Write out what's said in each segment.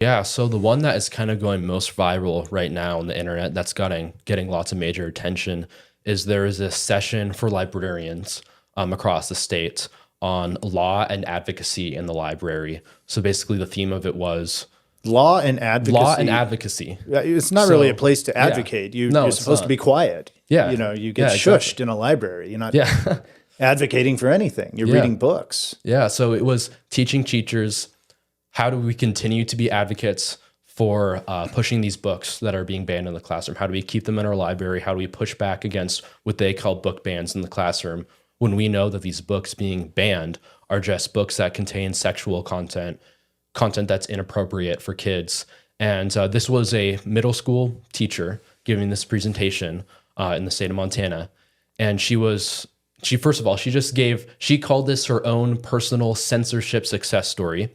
Yeah, so the one that is kind of going most viral right now on the internet that's getting lots of major attention is there is a session for librarians across the state on law and advocacy in the library. So basically the theme of it was Law and law and advocacy. advocacy. It's not really a So place to yeah, advocate. no, You're it's supposed to not. be quiet. Yeah, You get yeah, exactly. shushed in a library. You're not Yeah, advocating for anything. You're yeah, reading books. yeah. So it was teaching teachers how do we continue to be advocates for pushing these books that are being banned in the classroom? How do we keep them in our library? How do we push back against what they call book bans in the classroom when we know that these books being banned are just books that contain sexual content, content that's inappropriate for kids? And this was a middle school teacher giving this presentation in the state of Montana. And she first of all, she called this her own personal censorship success story.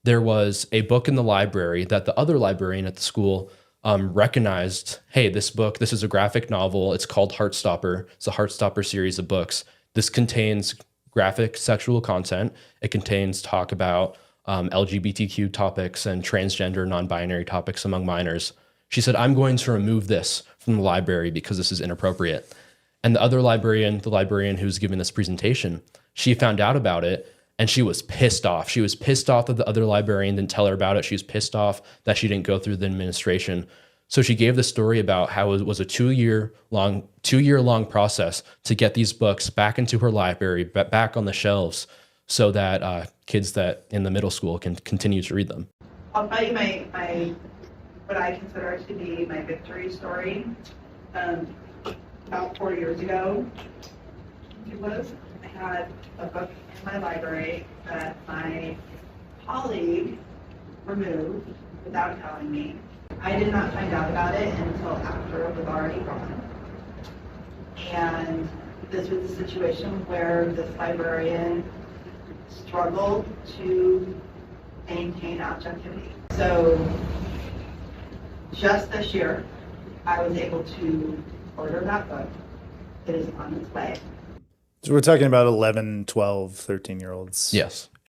There was a book in the library that the other librarian at the school recognized. Hey, this is a graphic novel. It's called Heartstopper. It's a Heartstopper series of books. This contains graphic sexual content. It contains talk about LGBTQ topics and transgender, non-binary topics among minors. She said, I'm going to remove this from the library because this is inappropriate. And the other librarian, the librarian who was giving this presentation, she found out about it and she was pissed off. She was pissed off that the other librarian didn't tell her about it. She was pissed off that she didn't go through the administration. So she gave the story about how it was a two-year long process to get these books back into her library, back on the shelves, so that kids that in the middle school can continue to read them. I'll tell you my what I consider to be my victory story. About 4 years ago, I had a book in my library that my colleague removed without telling me. I did not find out about it until after it was already gone. And this was a situation where this librarian struggled to maintain objectivity. So just this year, I was able to order that book. It is on its way. So we're talking about 11, 12, 13-year-olds. Yes.